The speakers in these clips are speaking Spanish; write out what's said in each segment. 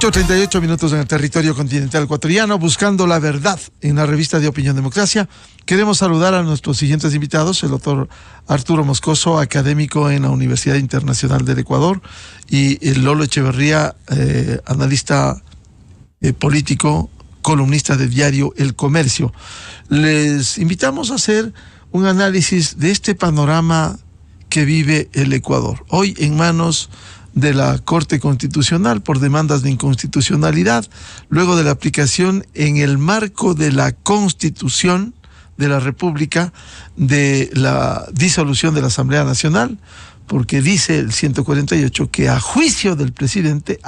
8:38 en el territorio continental ecuatoriano, buscando la verdad en la revista de Opinión Democracia. Queremos saludar a nuestros siguientes invitados: el doctor Arturo Moscoso, académico en la Universidad Internacional del Ecuador, y el Lolo Echeverría, analista político, columnista de diario El Comercio. Les invitamos a hacer un análisis de este panorama que vive el Ecuador, hoy en manos de la Corte Constitucional por demandas de inconstitucionalidad, luego de la aplicación en el marco de la Constitución de la República de la disolución de la Asamblea Nacional, porque dice el 148 que a juicio del presidente,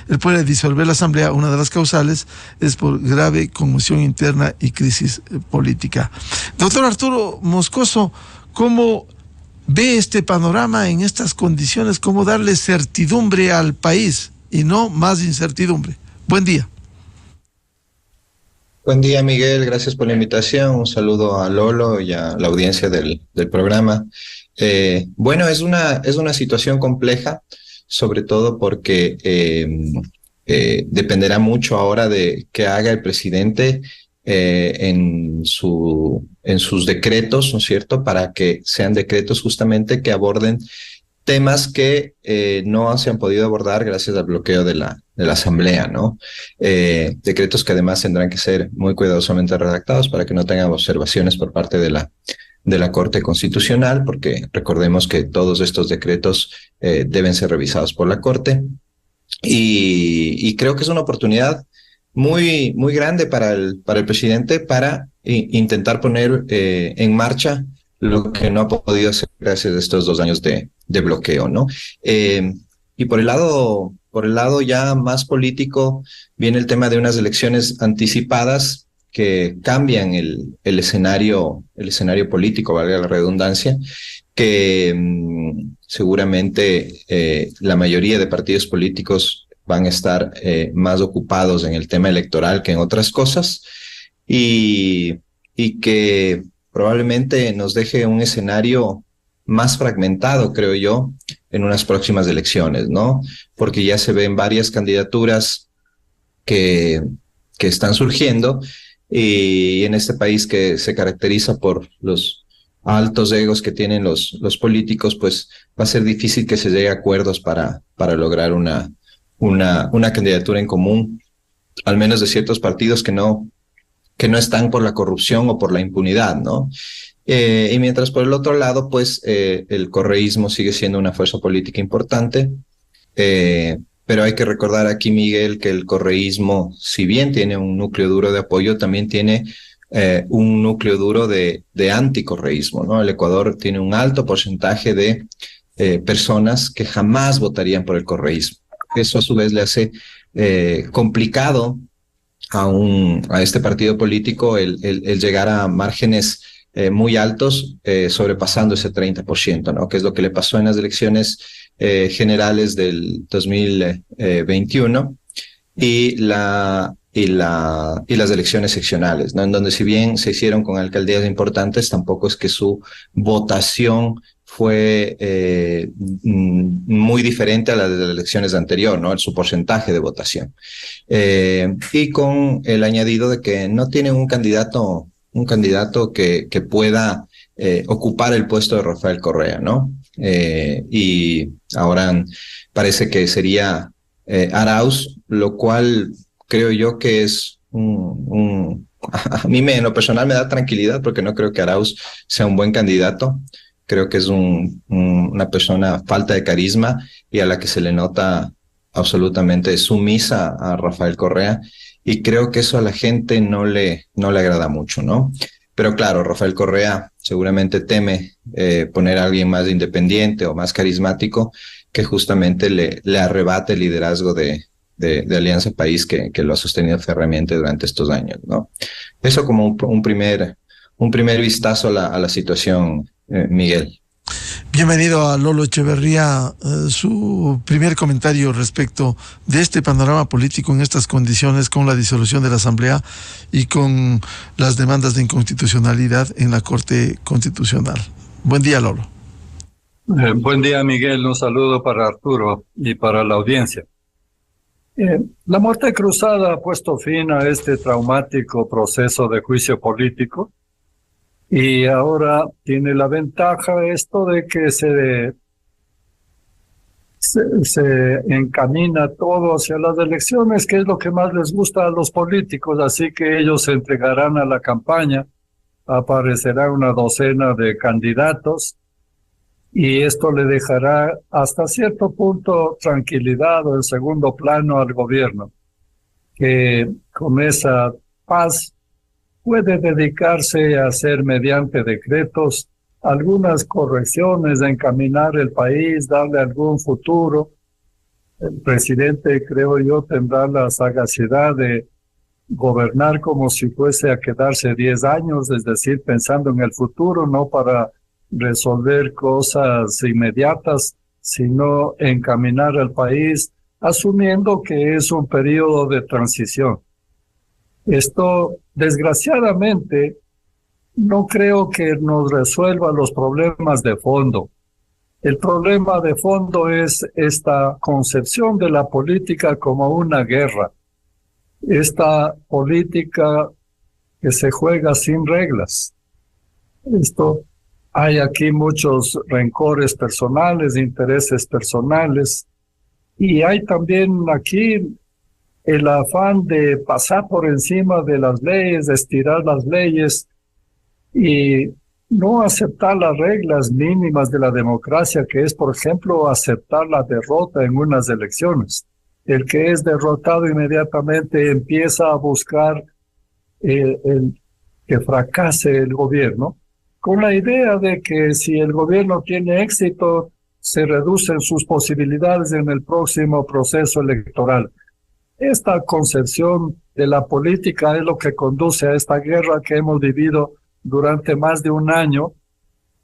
él puede disolver la Asamblea. Una de las causales es por grave conmoción interna y crisis política. Doctor Arturo Moscoso, ¿cómo ve este panorama en estas condiciones? ¿Cómo darle certidumbre al país y no más incertidumbre? Buen día. Buen día, Miguel. Gracias por la invitación. Un saludo a Lolo y a la audiencia del programa. Bueno, es una situación compleja, sobre todo porque dependerá mucho ahora de qué haga el presidente en sus decretos, ¿no es cierto?, para que sean decretos justamente que aborden temas que no se han podido abordar gracias al bloqueo de la Asamblea, ¿no? Decretos que además tendrán que ser muy cuidadosamente redactados para que no tengan observaciones por parte de la Corte Constitucional, porque recordemos que todos estos decretos deben ser revisados por la Corte, y creo que es una oportunidad muy, muy grande para el presidente para intentar poner en marcha lo que no ha podido hacer gracias a estos 2 años de bloqueo, ¿no? Y por el lado ya más político viene el tema de unas elecciones anticipadas que cambian el escenario político, valga la redundancia, que seguramente la mayoría de partidos políticos van a estar más ocupados en el tema electoral que en otras cosas, y que probablemente nos deje un escenario más fragmentado, creo yo, en unas próximas elecciones, ¿no? Porque ya se ven varias candidaturas que están surgiendo, y en este país que se caracteriza por los altos egos que tienen los políticos, pues va a ser difícil que se llegue a acuerdos para lograr una candidatura en común, al menos de ciertos partidos que no están por la corrupción o por la impunidad, ¿no? Y mientras por el otro lado, pues el correísmo sigue siendo una fuerza política importante, pero hay que recordar aquí, Miguel, que el correísmo, si bien tiene un núcleo duro de apoyo, también tiene un núcleo duro de anticorreísmo, ¿no? El Ecuador tiene un alto porcentaje de personas que jamás votarían por el correísmo. Eso a su vez le hace complicado a este partido político el llegar a márgenes muy altos, sobrepasando ese 30%, ¿no? Que es lo que le pasó en las elecciones generales del 2021 y las elecciones seccionales, ¿no? En donde, si bien se hicieron con alcaldías importantes, tampoco es que su votación fue muy diferente a la de las elecciones anteriores, ¿no? Su porcentaje de votación. Y con el añadido de que no tiene un candidato que pueda ocupar el puesto de Rafael Correa, ¿no? Y ahora parece que sería Arauz, lo cual creo yo que es a mí en lo personal me da tranquilidad, porque no creo que Arauz sea un buen candidato. Creo que es una persona falta de carisma y a la que se le nota absolutamente sumisa a Rafael Correa, y creo que eso a la gente no le agrada mucho, ¿no? Pero claro, Rafael Correa seguramente teme poner a alguien más independiente o más carismático que justamente le arrebate el liderazgo de Alianza País, que lo ha sostenido férreamente durante estos años, ¿no? Eso como un primer vistazo a la situación, Miguel. Bienvenido a Lolo Echeverría. Su primer comentario respecto de este panorama político en estas condiciones, con la disolución de la Asamblea y con las demandas de inconstitucionalidad en la Corte Constitucional. Buen día, Lolo. Buen día, Miguel. Un saludo para Arturo y para la audiencia. La muerte cruzada ha puesto fin a este traumático proceso de juicio político y ahora tiene la ventaja esto de que se encamina todo hacia las elecciones, que es lo que más les gusta a los políticos, así que ellos se entregarán a la campaña, aparecerá una docena de candidatos y esto le dejará hasta cierto punto tranquilidad o en segundo plano al gobierno, que con esa paz puede dedicarse a hacer mediante decretos algunas correcciones, encaminar el país, darle algún futuro. El presidente, creo yo, tendrá la sagacidad de gobernar como si fuese a quedarse 10 años, es decir, pensando en el futuro, no para resolver cosas inmediatas, sino encaminar al país, asumiendo que es un periodo de transición. Esto, desgraciadamente, no creo que nos resuelva los problemas de fondo. El problema de fondo es esta concepción de la política como una guerra. Esta política que se juega sin reglas. Hay aquí muchos rencores personales, intereses personales, y hay también aquí el afán de pasar por encima de las leyes, de estirar las leyes y no aceptar las reglas mínimas de la democracia, que es, por ejemplo, aceptar la derrota en unas elecciones. El que es derrotado inmediatamente empieza a buscar que fracase el gobierno, con la idea de que si el gobierno tiene éxito, se reducen sus posibilidades en el próximo proceso electoral. Esta concepción de la política es lo que conduce a esta guerra que hemos vivido durante más de un año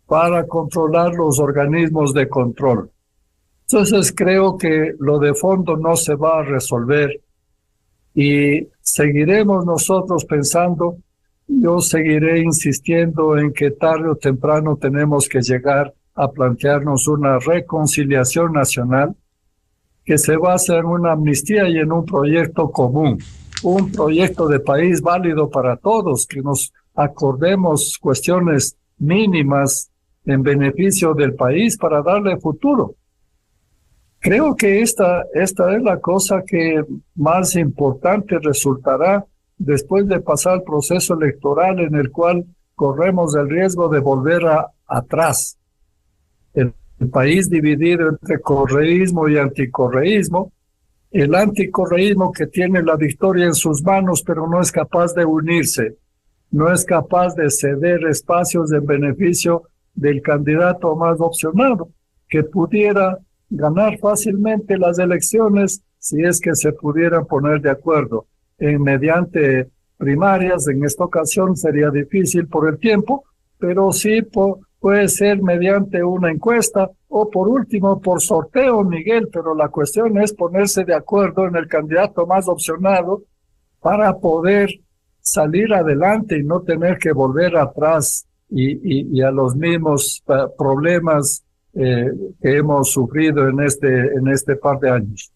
para controlar los organismos de control. Entonces creo que lo de fondo no se va a resolver y seguiremos nosotros pensando, yo seguiré insistiendo en que tarde o temprano tenemos que llegar a plantearnos una reconciliación nacional que se basa en una amnistía y en un proyecto común, un proyecto de país válido para todos, que nos acordemos cuestiones mínimas en beneficio del país para darle futuro. Creo que esta es la cosa que más importante resultará después de pasar el proceso electoral en el cual corremos el riesgo de volver atrás. El país dividido entre correísmo y anticorreísmo, el anticorreísmo que tiene la victoria en sus manos pero no es capaz de unirse, no es capaz de ceder espacios en beneficio del candidato más opcionado, que pudiera ganar fácilmente las elecciones si es que se pudieran poner de acuerdo mediante primarias. En esta ocasión sería difícil por el tiempo, pero sí puede ser mediante una encuesta o por último por sorteo, Miguel, pero la cuestión es ponerse de acuerdo en el candidato más opcionado para poder salir adelante y no tener que volver atrás y a los mismos problemas que hemos sufrido en este par de años.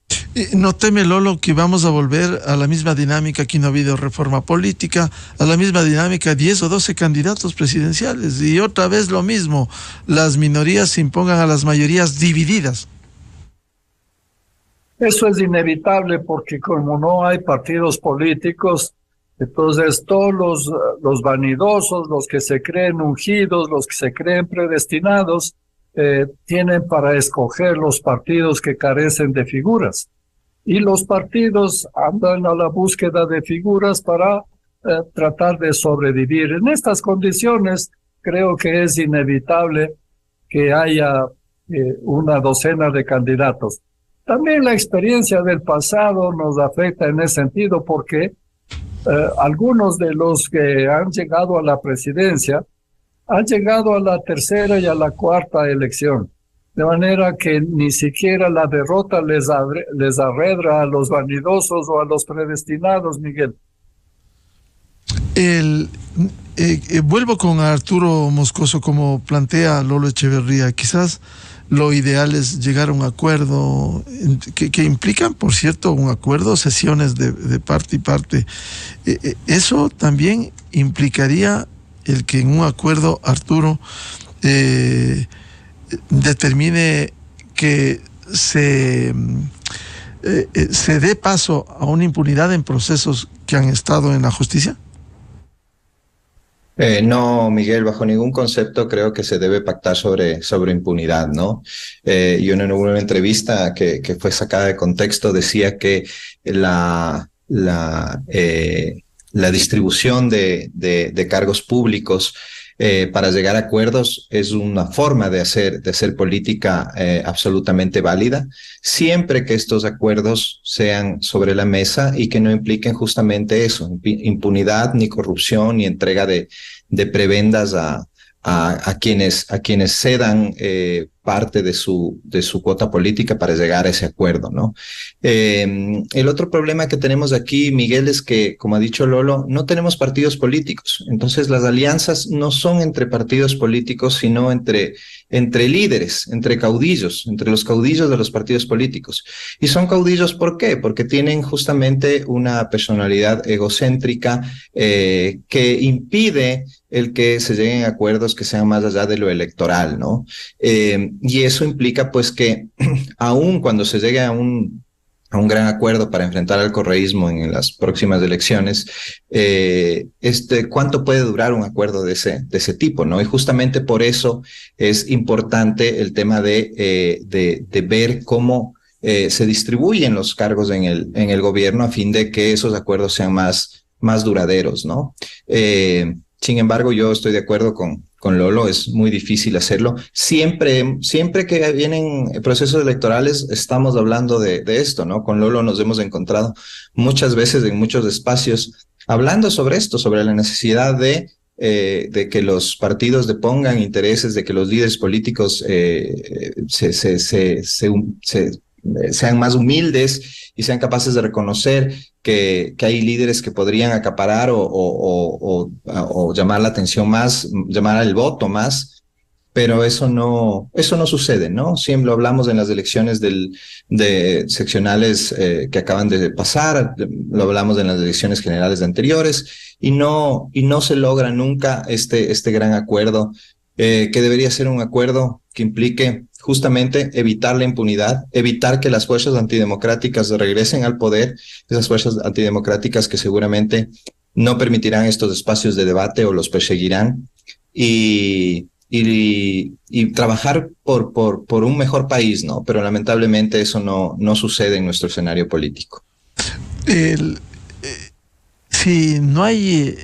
¿No teme, Lolo, que vamos a volver a la misma dinámica, que no ha habido reforma política, a la misma dinámica, 10 o 12 candidatos presidenciales y otra vez lo mismo, las minorías se impongan a las mayorías divididas? Eso es inevitable porque como no hay partidos políticos, entonces todos los vanidosos, los que se creen ungidos, los que se creen predestinados, tienen para escoger los partidos que carecen de figuras. Y los partidos andan a la búsqueda de figuras para tratar de sobrevivir. En estas condiciones creo que es inevitable que haya una docena de candidatos. También la experiencia del pasado nos afecta en ese sentido porque algunos de los que han llegado a la presidencia han llegado a la tercera y a la cuarta elección, de manera que ni siquiera la derrota les arredra a los vanidosos o a los predestinados, Miguel. El, vuelvo con Arturo Moscoso, como plantea Lolo Echeverría. Quizás lo ideal es llegar a un acuerdo que implican, por cierto, un acuerdo, sesiones de parte y parte. Eso también implicaría el que en un acuerdo, Arturo, determine que se dé paso a una impunidad en procesos que han estado en la justicia. No, Miguel, bajo ningún concepto creo que se debe pactar sobre impunidad, ¿no? Yo en una entrevista que fue sacada de contexto decía que la distribución de cargos públicos para llegar a acuerdos es una forma de hacer política absolutamente válida, siempre que estos acuerdos sean sobre la mesa y que no impliquen justamente eso, impunidad, ni corrupción, ni entrega de prebendas a quienes cedan parte de su cuota política para llegar a ese acuerdo, ¿no? El otro problema que tenemos aquí, Miguel, es que, como ha dicho Lolo, no tenemos partidos políticos. Entonces, las alianzas no son entre partidos políticos, sino entre líderes, entre caudillos, entre los caudillos de los partidos políticos. Y son caudillos, ¿por qué? Porque tienen justamente una personalidad egocéntrica que impide el que se lleguen a acuerdos que sean más allá de lo electoral, ¿no? Y eso implica, pues, que aun cuando se llegue a un gran acuerdo para enfrentar al correísmo en las próximas elecciones, ¿cuánto puede durar un acuerdo de ese tipo, ¿no? Y justamente por eso es importante el tema de ver cómo se distribuyen los cargos en el gobierno a fin de que esos acuerdos sean más duraderos, ¿no? Sin embargo, yo estoy de acuerdo con Lolo, es muy difícil hacerlo. Siempre que vienen procesos electorales estamos hablando de esto, ¿no? Con Lolo nos hemos encontrado muchas veces en muchos espacios hablando sobre esto, sobre la necesidad de que los partidos depongan intereses, de que los líderes políticos sean más humildes y sean capaces de reconocer que hay líderes que podrían acaparar o llamar la atención más, llamar al voto más, pero eso no sucede, ¿no? Siempre lo hablamos en las elecciones de seccionales que acaban de pasar, lo hablamos en las elecciones generales anteriores, y no se logra nunca este gran acuerdo, que debería ser un acuerdo que implique justamente evitar la impunidad, evitar que las fuerzas antidemocráticas regresen al poder, esas fuerzas antidemocráticas que seguramente no permitirán estos espacios de debate o los perseguirán, y trabajar por un mejor país, ¿no? Pero lamentablemente eso no sucede en nuestro escenario político. Si no hay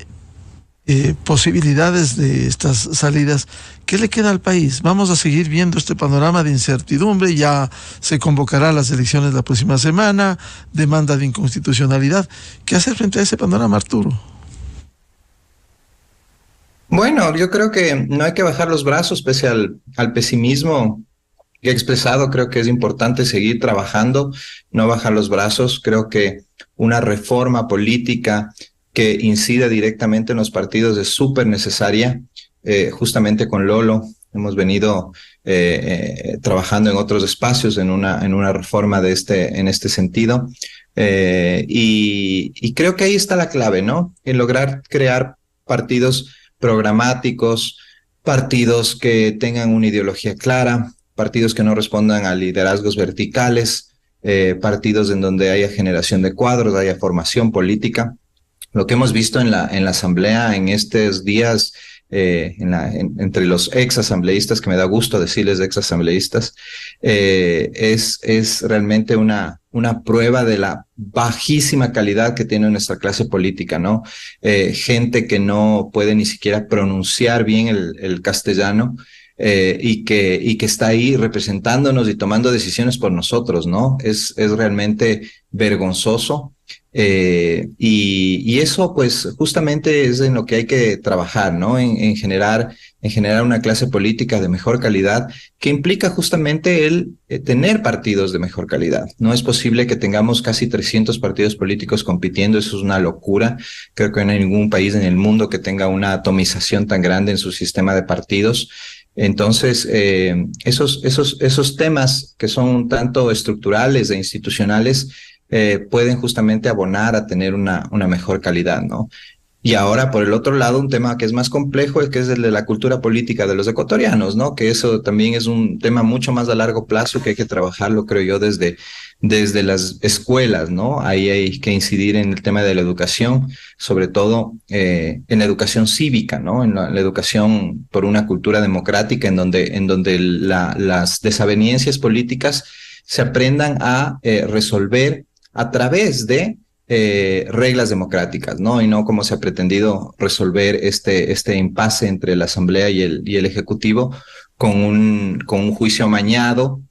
posibilidades de estas salidas, ¿qué le queda al país? Vamos a seguir viendo este panorama de incertidumbre. Ya se convocará las elecciones la próxima semana, demanda de inconstitucionalidad. ¿Qué hacer frente a ese panorama, Arturo? Bueno, yo creo que no hay que bajar los brazos pese al pesimismo que he expresado. Creo que es importante seguir trabajando, no bajar los brazos. Creo que una reforma política que incida directamente en los partidos es súper necesaria. Justamente con Lolo hemos venido trabajando en otros espacios en una reforma en este sentido, y creo que ahí está la clave, ¿no? En lograr crear partidos programáticos, partidos que tengan una ideología clara, partidos que no respondan a liderazgos verticales, partidos en donde haya generación de cuadros, haya formación política. Lo que hemos visto en la asamblea en estos días, entre los ex asambleístas, que me da gusto decirles ex asambleístas, es realmente una prueba de la bajísima calidad que tiene nuestra clase política, ¿no? Gente que no puede ni siquiera pronunciar bien el castellano, y que está ahí representándonos y tomando decisiones por nosotros, ¿no? Es realmente vergonzoso. Y eso, pues, justamente es en lo que hay que trabajar, ¿no? En generar una clase política de mejor calidad, que implica justamente el tener partidos de mejor calidad. No es posible que tengamos casi 300 partidos políticos compitiendo, eso es una locura. Creo que no hay ningún país en el mundo que tenga una atomización tan grande en su sistema de partidos. Entonces, esos temas que son un tanto estructurales e institucionales pueden justamente abonar a tener una mejor calidad, ¿no? Y ahora, por el otro lado, un tema que es más complejo es que es el de la cultura política de los ecuatorianos, ¿no? Que eso también es un tema mucho más a largo plazo que hay que trabajarlo, creo yo, desde las escuelas, ¿no? Ahí hay que incidir en el tema de la educación, sobre todo en la educación cívica, ¿no? En la educación por una cultura democrática en donde las desavenencias políticas se aprendan a resolver a través de reglas democráticas, ¿no? Y no como se ha pretendido resolver este impasse entre la Asamblea y el Ejecutivo con un juicio amañado,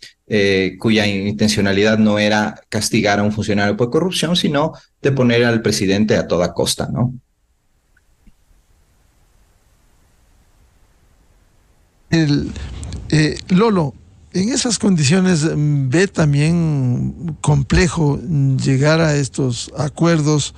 cuya intencionalidad no era castigar a un funcionario por corrupción, sino de poner al presidente a toda costa, ¿no? Lolo, en esas condiciones ve también complejo llegar a estos acuerdos,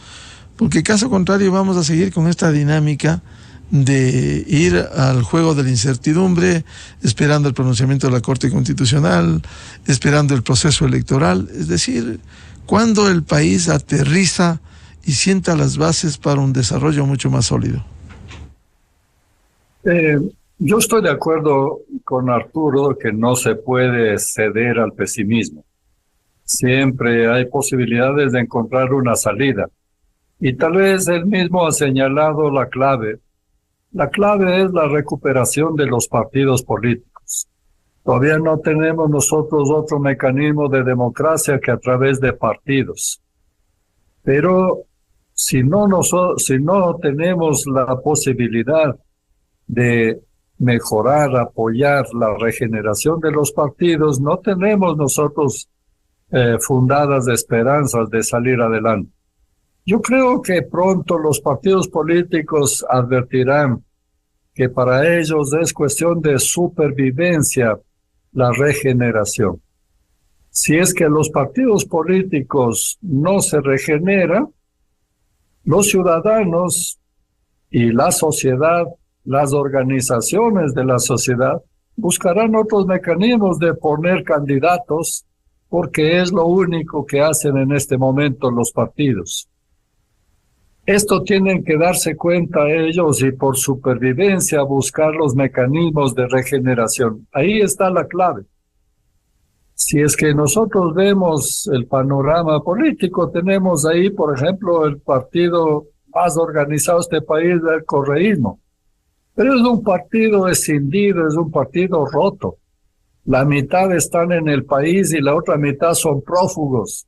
porque caso contrario vamos a seguir con esta dinámica de ir al juego de la incertidumbre, esperando el pronunciamiento de la Corte Constitucional, esperando el proceso electoral, es decir, cuando el país aterriza y sienta las bases para un desarrollo mucho más sólido. Yo estoy de acuerdo con Arturo que no se puede ceder al pesimismo. Siempre hay posibilidades de encontrar una salida. Y tal vez él mismo ha señalado la clave. La clave es la recuperación de los partidos políticos. Todavía no tenemos nosotros otro mecanismo de democracia que a través de partidos. Pero si no tenemos la posibilidad de mejorar, apoyar la regeneración de los partidos, no tenemos nosotros fundadas esperanzas de salir adelante. Yo creo que pronto los partidos políticos advertirán que para ellos es cuestión de supervivencia la regeneración. Si es que los partidos políticos no se regeneran, los ciudadanos y la sociedad, las organizaciones de la sociedad, buscarán otros mecanismos de poner candidatos, porque es lo único que hacen en este momento los partidos. Esto tienen que darse cuenta ellos y por supervivencia buscar los mecanismos de regeneración. Ahí está la clave. Si es que nosotros vemos el panorama político, tenemos ahí, por ejemplo, el partido más organizado de este país, el correísmo. Pero es un partido escindido, es un partido roto. La mitad están en el país y la otra mitad son prófugos.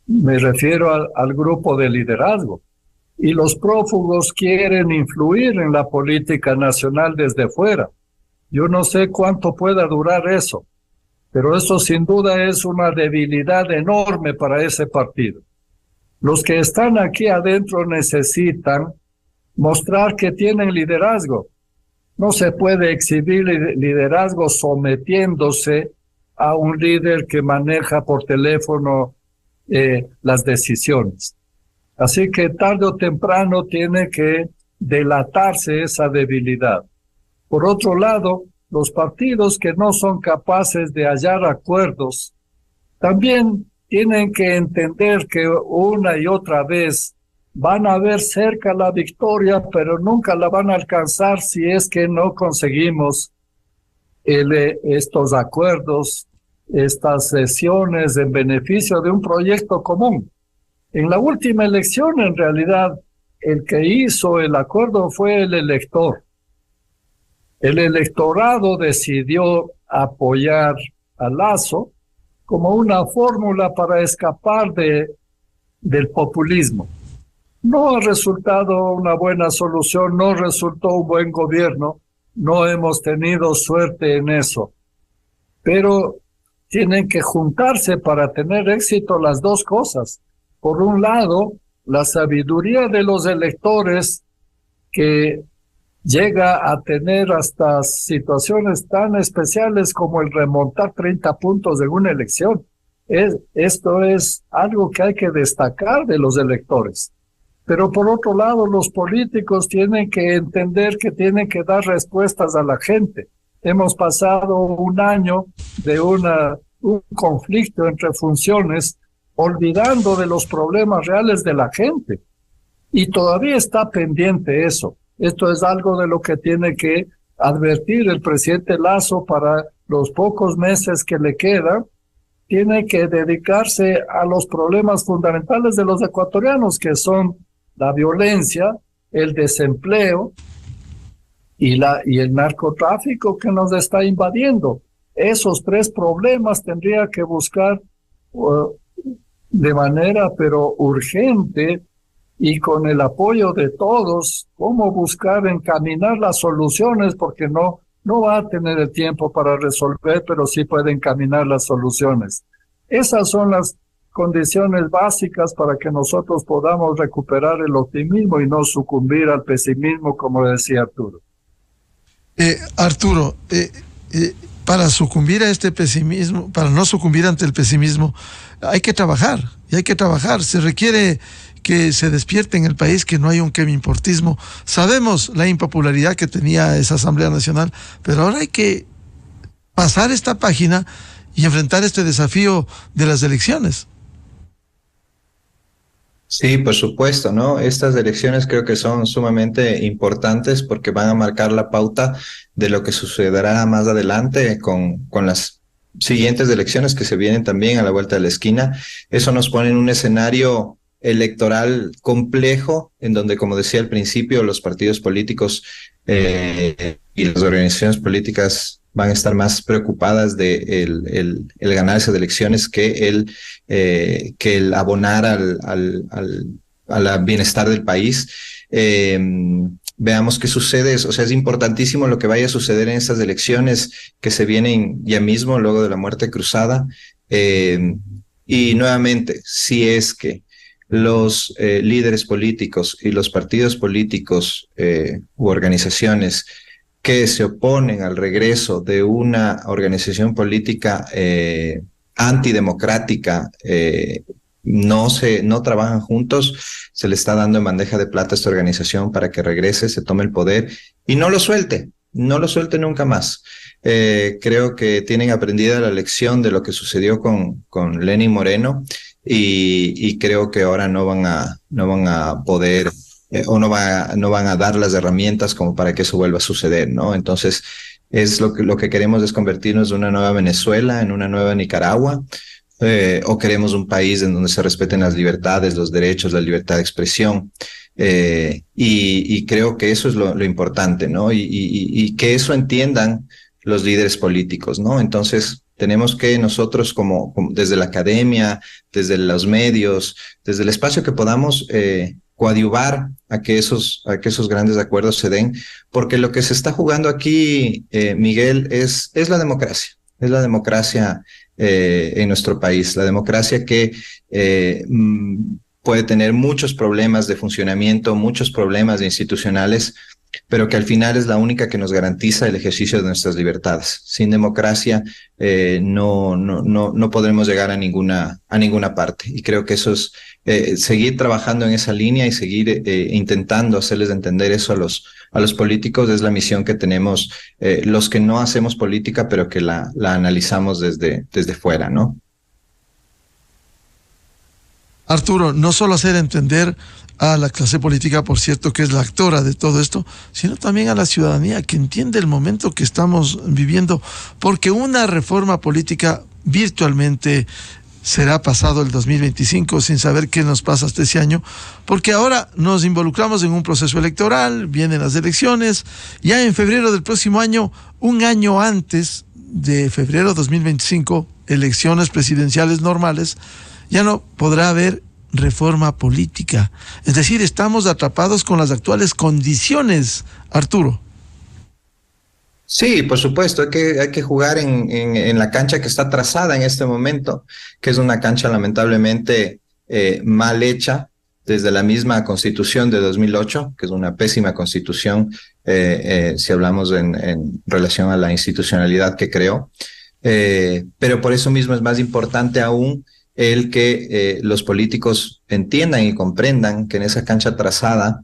Me refiero al grupo de liderazgo. Y los prófugos quieren influir en la política nacional desde fuera. Yo no sé cuánto pueda durar eso, pero eso sin duda es una debilidad enorme para ese partido. Los que están aquí adentro necesitan mostrar que tienen liderazgo. No se puede exhibir liderazgo sometiéndose a un líder que maneja por teléfono las decisiones. Así que tarde o temprano tiene que delatarse esa debilidad. Por otro lado, los partidos que no son capaces de hallar acuerdos también tienen que entender que una y otra vez van a ver cerca la victoria, pero nunca la van a alcanzar si es que no conseguimos estos acuerdos, estas sesiones en beneficio de un proyecto común. En la última elección, en realidad, el que hizo el acuerdo fue el elector. El electorado decidió apoyar a Lasso como una fórmula para escapar del populismo. No ha resultado una buena solución, no resultó un buen gobierno, no hemos tenido suerte en eso. Pero tienen que juntarse para tener éxito las dos cosas. por un lado, la sabiduría de los electores que llega a tener hasta situaciones tan especiales como el remontar 30 puntos en una elección. Esto es algo que hay que destacar de los electores. Pero por otro lado, los políticos tienen que entender que tienen que dar respuestas a la gente. Hemos pasado un año de un conflicto entre funciones, olvidando de los problemas reales de la gente. Y todavía está pendiente eso. Esto es algo de lo que tiene que advertir el presidente Lasso para los pocos meses que le quedan. Tiene que dedicarse a los problemas fundamentales de los ecuatorianos, que son la violencia, el desempleo y el narcotráfico que nos está invadiendo. Esos tres problemas tendría que buscar de manera pero urgente y con el apoyo de todos, cómo buscar encaminar las soluciones, porque no va a tener el tiempo para resolver, pero sí puede encaminar las soluciones. Esas son las condiciones básicas para que nosotros podamos recuperar el optimismo y no sucumbir al pesimismo, como decía Arturo. Arturo, para sucumbir a este pesimismo, para no sucumbir ante el pesimismo, hay que trabajar, y hay que trabajar. Se requiere que se despierte en el país, que no hay un kevin-portismo. Sabemos la impopularidad que tenía esa Asamblea Nacional, pero ahora hay que pasar esta página y enfrentar este desafío de las elecciones. Sí, por supuesto, ¿no? Estas elecciones creo que son sumamente importantes porque van a marcar la pauta de lo que sucederá más adelante con las siguientes elecciones que se vienen también a la vuelta de la esquina. Eso nos pone en un escenario electoral complejo, en donde, como decía al principio, los partidos políticos y las organizaciones políticas van a estar más preocupadas de el ganar esas elecciones que el abonar al bienestar del país. Veamos qué sucede. O sea, es importantísimo lo que vaya a suceder en estas elecciones que se vienen ya mismo, luego de la muerte cruzada. Y nuevamente, si es que los líderes políticos y los partidos políticos u organizaciones que se oponen al regreso de una organización política antidemocrática no trabajan juntos, se le está dando en bandeja de plata a esta organización para que regrese, se tome el poder y no lo suelte nunca más. Creo que tienen aprendida la lección de lo que sucedió con Lenín Moreno y creo que ahora no van a poder o no van a dar las herramientas como para que eso vuelva a suceder, ¿no? Entonces, lo que queremos es convertirnos en una nueva Venezuela, en una nueva Nicaragua, o queremos un país en donde se respeten las libertades, los derechos, la libertad de expresión. Y creo que eso es lo importante, ¿no? Y que eso entiendan los líderes políticos, ¿no? Entonces, tenemos que nosotros como desde la academia, desde los medios, desde el espacio que podamos coadyuvar a que esos grandes acuerdos se den, porque lo que se está jugando aquí, Miguel, es la democracia. Es la democracia en nuestro país, la democracia que puede tener muchos problemas de funcionamiento, muchos problemas institucionales, pero que al final es la única que nos garantiza el ejercicio de nuestras libertades. Sin democracia no podremos llegar a ninguna parte. Y creo que eso es seguir trabajando en esa línea y seguir intentando hacerles entender eso a los políticos. Es la misión que tenemos los que no hacemos política, pero que la analizamos desde fuera, ¿no? Arturo, no solo hacer entender a la clase política, por cierto, que es la actora de todo esto, sino también a la ciudadanía que entiende el momento que estamos viviendo, porque una reforma política virtualmente será pasado el 2025 sin saber qué nos pasa hasta ese año, porque ahora nos involucramos en un proceso electoral, vienen las elecciones, ya en febrero del próximo año, un año antes de febrero 2025, elecciones presidenciales normales, ya no podrá haber reforma política. Es decir, estamos atrapados con las actuales condiciones, Arturo. Sí, por supuesto, hay que jugar en la cancha que está trazada en este momento, que es una cancha lamentablemente mal hecha desde la misma Constitución de 2008, que es una pésima Constitución si hablamos en relación a la institucionalidad que creó. Pero por eso mismo es más importante aún el que los políticos entiendan y comprendan que en esa cancha trazada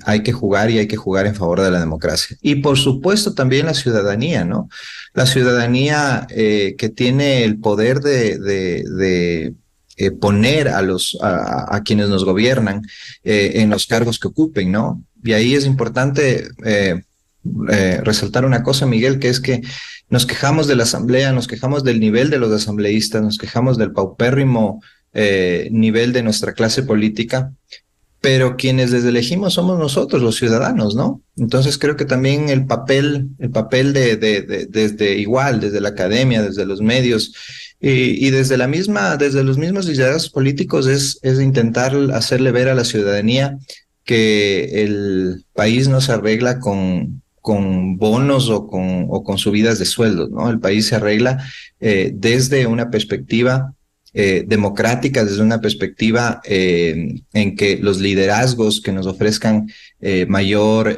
hay que jugar y hay que jugar en favor de la democracia. Y por supuesto también la ciudadanía, ¿no? La ciudadanía que tiene el poder de poner a quienes nos gobiernan en los cargos que ocupen, ¿no? Y ahí es importante resaltar una cosa, Miguel, que es que nos quejamos de la asamblea, nos quejamos del nivel de los asambleístas, nos quejamos del paupérrimo nivel de nuestra clase política, pero quienes les elegimos somos nosotros, los ciudadanos, ¿no? Entonces creo que también el papel desde la academia, desde los medios y desde los mismos liderazgos políticos es intentar hacerle ver a la ciudadanía que el país no se arregla con bonos o con subidas de sueldos, ¿no? El país se arregla desde una perspectiva democrática, desde una perspectiva en que los liderazgos que nos ofrezcan mayor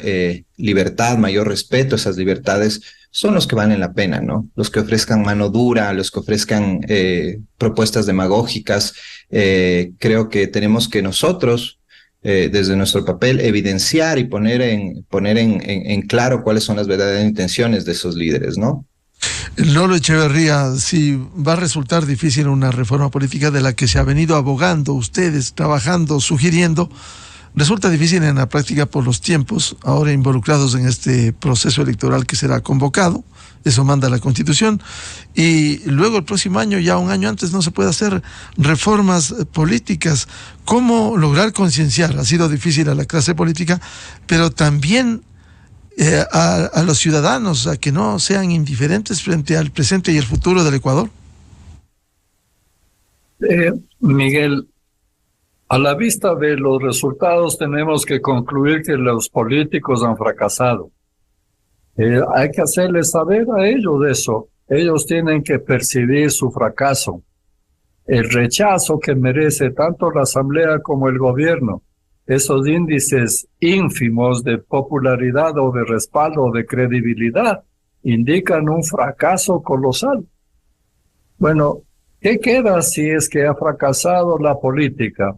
libertad, mayor respeto a esas libertades son los que valen la pena, ¿no? Los que ofrezcan mano dura, los que ofrezcan propuestas demagógicas. Creo que tenemos que nosotros desde nuestro papel evidenciar y poner en claro cuáles son las verdaderas intenciones de esos líderes, ¿no? Lolo Echeverría, si va a resultar difícil una reforma política de la que se ha venido abogando ustedes, trabajando, sugiriendo, resulta difícil en la práctica por los tiempos ahora involucrados en este proceso electoral que será convocado, eso manda la Constitución, y luego el próximo año, ya un año antes, no se puede hacer reformas políticas. ¿Cómo lograr concienciar? Ha sido difícil a la clase política, pero también a los ciudadanos, a que no sean indiferentes frente al presente y el futuro del Ecuador. Miguel, a la vista de los resultados tenemos que concluir que los políticos han fracasado. Hay que hacerles saber a ellos eso. Ellos tienen que percibir su fracaso, el rechazo que merece tanto la Asamblea como el gobierno. Esos índices ínfimos de popularidad o de respaldo o de credibilidad indican un fracaso colosal. Bueno, ¿qué queda si es que ha fracasado la política?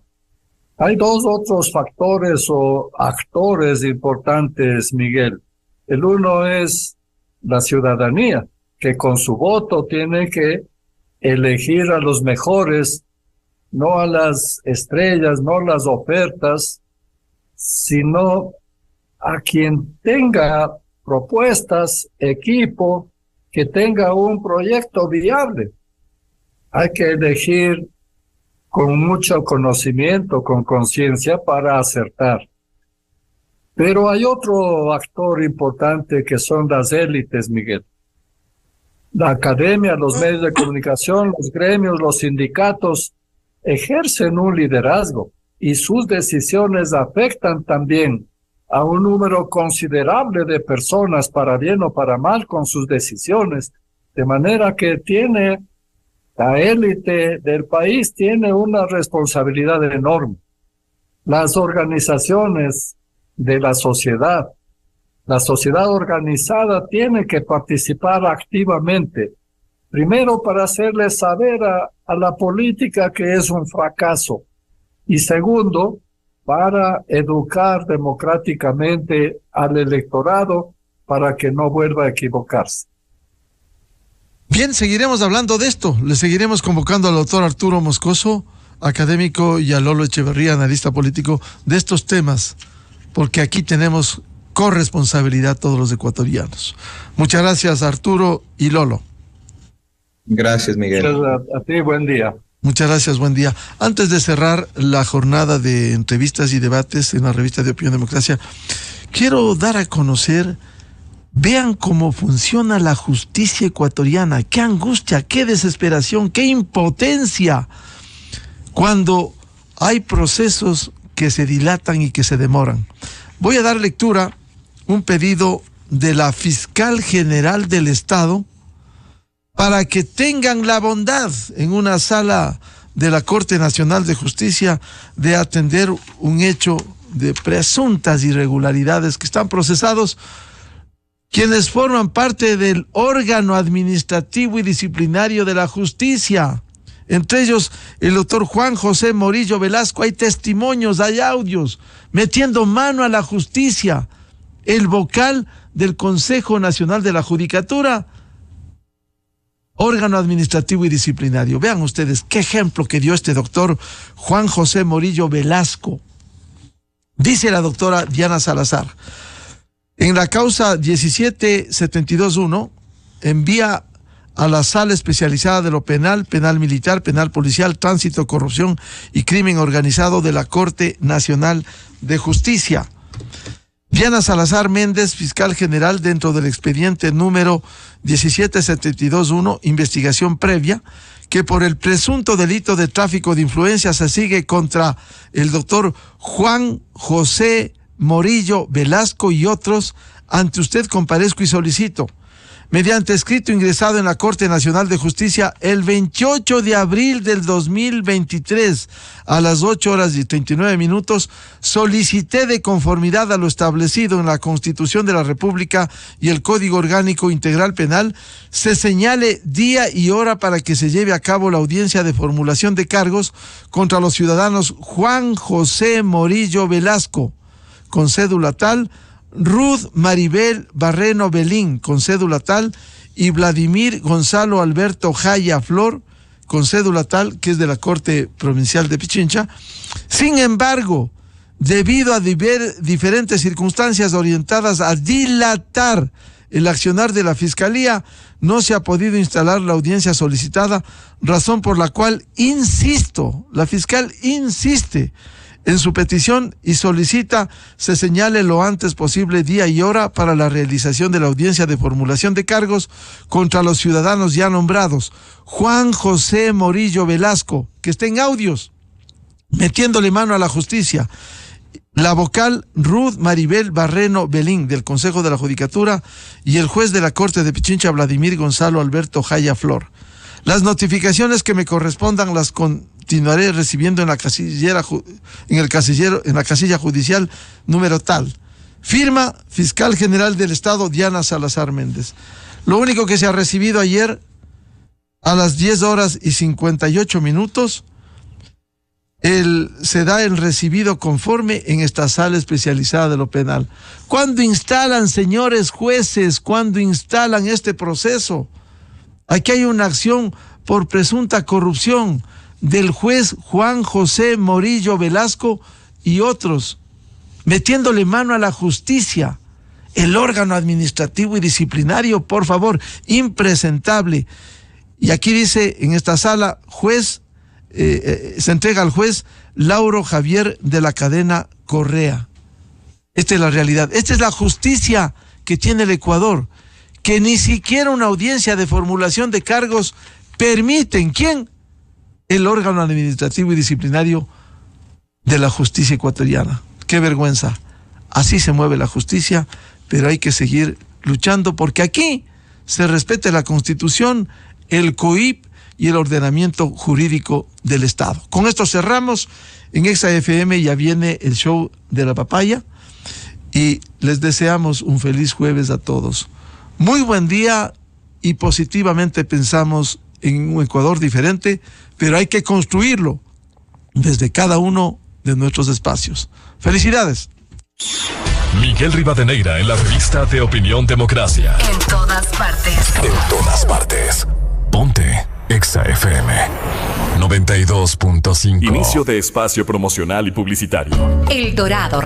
Hay dos otros factores o actores importantes, Miguel. El uno es la ciudadanía, que con su voto tiene que elegir a los mejores, no a las estrellas, no las ofertas, sino a quien tenga propuestas, equipo, que tenga un proyecto viable. Hay que elegir con mucho conocimiento, con conciencia para acertar. Pero hay otro actor importante que son las élites, Miguel. La academia, los medios de comunicación, los gremios, los sindicatos ejercen un liderazgo y sus decisiones afectan también a un número considerable de personas, para bien o para mal, con sus decisiones. De manera que la élite del país tiene una responsabilidad enorme. Las organizaciones de la sociedad organizada tiene que participar activamente, primero para hacerle saber a la política que es un fracaso, y segundo, para educar democráticamente al electorado para que no vuelva a equivocarse. Bien, seguiremos hablando de esto. Le seguiremos convocando al doctor Arturo Moscoso, académico, y a Lolo Echeverría, analista político, de estos temas, porque aquí tenemos corresponsabilidad todos los ecuatorianos. Muchas gracias, Arturo y Lolo. Gracias, Miguel. A ti, buen día. Muchas gracias, buen día. Antes de cerrar la jornada de entrevistas y debates en la revista de Opinión Democracia, quiero dar a conocer, vean cómo funciona la justicia ecuatoriana, qué angustia, qué desesperación, qué impotencia cuando hay procesos que se dilatan y que se demoran. Voy a dar lectura un pedido de la Fiscal General del Estado para que tengan la bondad en una sala de la Corte Nacional de Justicia de atender un hecho de presuntas irregularidades que están procesados quienes forman parte del órgano administrativo y disciplinario de la justicia. Entre ellos, el doctor Juan José Morillo Velasco. Hay testimonios, hay audios, metiendo mano a la justicia. El vocal del Consejo Nacional de la Judicatura, órgano administrativo y disciplinario. Vean ustedes qué ejemplo que dio este doctor Juan José Morillo Velasco. Dice la doctora Diana Salazar, en la causa 17721, envía a la sala especializada de lo penal, penal militar, penal policial, tránsito, corrupción y crimen organizado de la Corte Nacional de Justicia. Diana Salazar Méndez, fiscal general, dentro del expediente número 17721, investigación previa, que por el presunto delito de tráfico de influencias se sigue contra el doctor Juan José Morillo Velasco y otros, ante usted comparezco y solicito, mediante escrito ingresado en la Corte Nacional de Justicia el 28 de abril del 2023 a las 8:39, solicité de conformidad a lo establecido en la Constitución de la República y el Código Orgánico Integral Penal, se señale día y hora para que se lleve a cabo la audiencia de formulación de cargos contra los ciudadanos Juan José Morillo Velasco, con cédula tal, Ruth Maribel Barreno Belín, con cédula tal, y Vladimir Gonzalo Alberto Jaya Flor, con cédula tal, que es de la Corte Provincial de Pichincha. Sin embargo, debido a diferentes circunstancias orientadas a dilatar el accionar de la Fiscalía, no se ha podido instalar la audiencia solicitada, razón por la cual, insisto, la fiscal insiste en su petición y solicita se señale lo antes posible día y hora para la realización de la audiencia de formulación de cargos contra los ciudadanos ya nombrados. Juan José Morillo Velasco, que está en audios, metiéndole mano a la justicia. La vocal Ruth Maribel Barreno Belín, del Consejo de la Judicatura, y el juez de la Corte de Pichincha, Vladimir Gonzalo Alberto Jaya Flor. Las notificaciones que me correspondan las continuaré recibiendo en la casilla judicial número tal. Firma Fiscal General del Estado Diana Salazar Méndez. Lo único que se ha recibido ayer a las 10:58, se da el recibido conforme en esta sala especializada de lo penal. ¿Cuándo instalan, señores jueces, cuándo instalan este proceso? Aquí hay una acción por presunta corrupción del juez Juan José Morillo Velasco y otros, metiéndole mano a la justicia. El órgano administrativo y disciplinario, por favor, impresentable. Y aquí dice en esta sala, juez, se entrega al juez Lauro Javier de la Cadena Correa. Esta es la realidad, esta es la justicia que tiene el Ecuador, que ni siquiera una audiencia de formulación de cargos permiten. ¿Quién? El órgano administrativo y disciplinario de la justicia ecuatoriana. ¡Qué vergüenza! Así se mueve la justicia, pero hay que seguir luchando porque aquí se respete la Constitución, el COIP y el ordenamiento jurídico del Estado. Con esto cerramos. En Exa FM ya viene el show de la papaya y les deseamos un feliz jueves a todos. Muy buen día y positivamente pensamos en un Ecuador diferente, pero hay que construirlo desde cada uno de nuestros espacios. ¡Felicidades! Miguel Rivadeneira en la revista de Opinión Democracia. En todas partes. En todas partes. Ponte Exa FM 92.5. Inicio de espacio promocional y publicitario. El Dorado